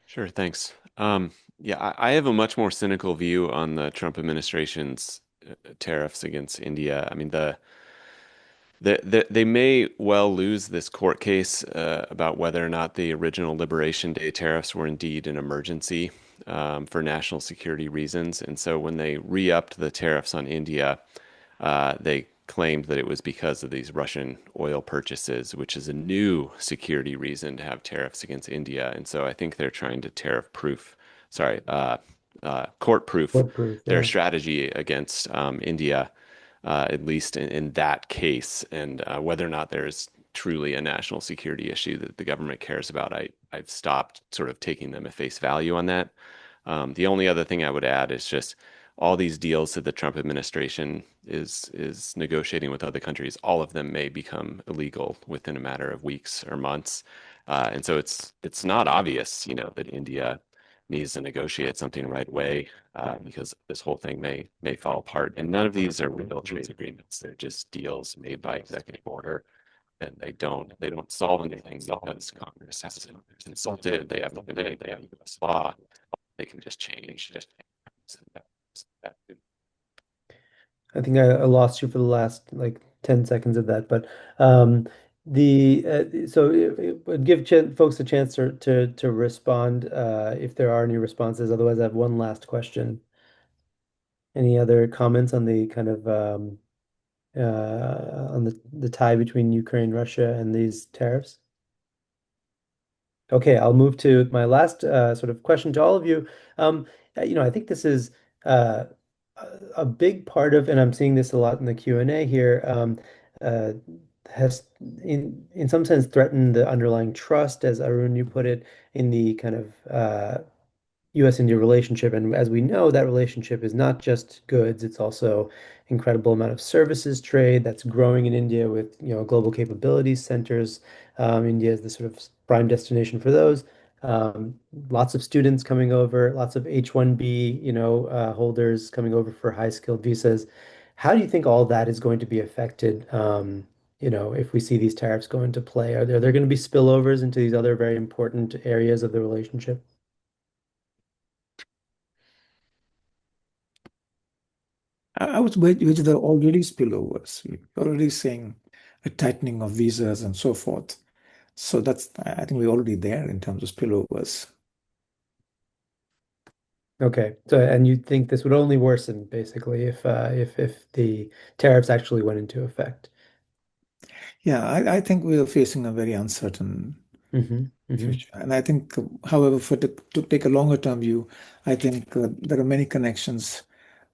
Sure, thanks. Yeah, I have a much more cynical view on the Trump administration's tariffs against India. I mean, they may well lose this court case about whether or not the original Liberation Day tariffs were indeed an emergency for national security reasons. And so when they re-upped the tariffs on India, they claimed that it was because of these Russian oil purchases, which is a new security reason to have tariffs against India. And so I think they're trying to court-proof their strategy against India, at least in that case. And whether or not there's truly a national security issue that the government cares about, I've stopped sort of taking them at face value on that. The only other thing I would add is just all these deals that the Trump administration is negotiating with other countries, all of them may become illegal within a matter of weeks or months. And so it's not obvious, that India needs to negotiate something right away because this whole thing may fall apart. And none of these are real trade agreements. They're just deals made by executive order, and they don't solve anything because Congress has consulted. They have U.S. law. They can just change. I think I lost you for the last like 10 seconds of that, but um, so it would give folks a chance to respond if there are any responses. Otherwise, I have one last question. Any other comments on the kind of on the tie between Ukraine, Russia, and these tariffs? Okay, I'll move to my last sort of question to all of you. I think this is uh, a big part of, and I'm seeing this a lot in the Q&A here, uh, has in some sense threatened the underlying trust, as Arun, you put it, in the kind of U.S. India relationship. And as we know, that relationship is not just goods, it's also incredible amount of services trade that's growing in India with, global capabilities centers. India is the sort of prime destination for those. Lots of students coming over, lots of H-1B, holders coming over for high skilled visas. How do you think all that is going to be affected, if we see these tariffs go into play? Are there going to be spillovers into these other very important areas of the relationship? I was which there are already spillovers. We're already seeing a tightening of visas and so forth. So I think we're already there in terms of spillovers. Okay. So, and you think this would only worsen basically if the tariffs actually went into effect? Yeah, I think we are facing a very uncertain Hmm. Hmm. future. And I think, however, to take a longer term view, I think there are many connections,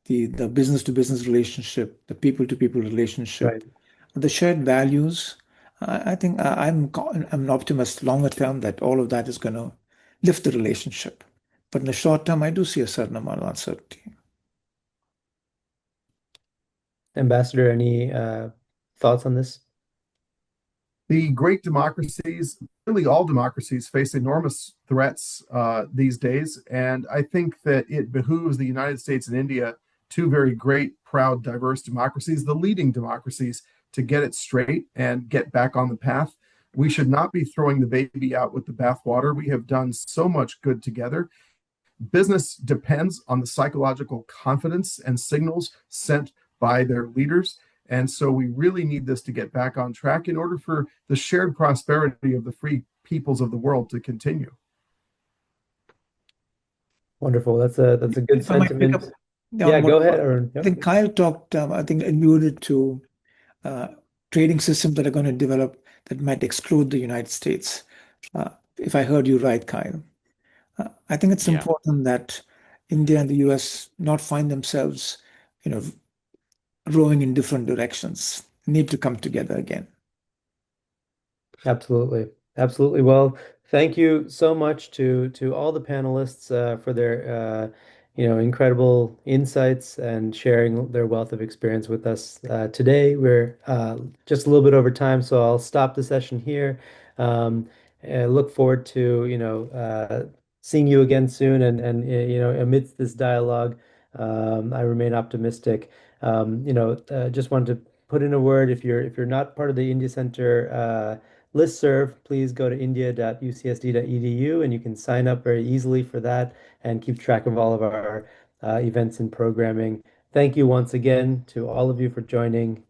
the business to business relationship, the people to people Right. relationship, the shared values. I think I'm an optimist longer term that all of that is going to lift the relationship. But in the short term, I do see a certain amount of uncertainty. Ambassador, any thoughts on this? The great democracies, really all democracies, face enormous threats these days. And I think that it behooves the United States and India, two very great, proud, diverse democracies, the leading democracies, to get it straight and get back on the path. We should not be throwing the baby out with the bathwater. We have done so much good together. Business depends on the psychological confidence and signals sent by their leaders. And so we really need this to get back on track in order for the shared prosperity of the free peoples of the world to continue. Wonderful. That's a good If I might pick up sentiment. Yeah, on what go ahead, Arun. I Yep. think Kyle talked, I think alluded to uh, trading systems that are going to develop that might exclude the United States. Uh, if I heard you right, Kyle. I think it's Yeah. important that India and the US not find themselves, you know, rowing in different directions. They need to come together again. Absolutely. Absolutely. Well, thank you so much to all the panelists for their incredible insights and sharing their wealth of experience with us today. We're just a little bit over time, so I'll stop the session here. Look forward to seeing you again soon, and amidst this dialogue, I remain optimistic. Just wanted to put in a word if you're not part of the India Center. Listserv, please go to india.ucsd.edu and you can sign up very easily for that and keep track of all of our events and programming. Thank you once again to all of you for joining.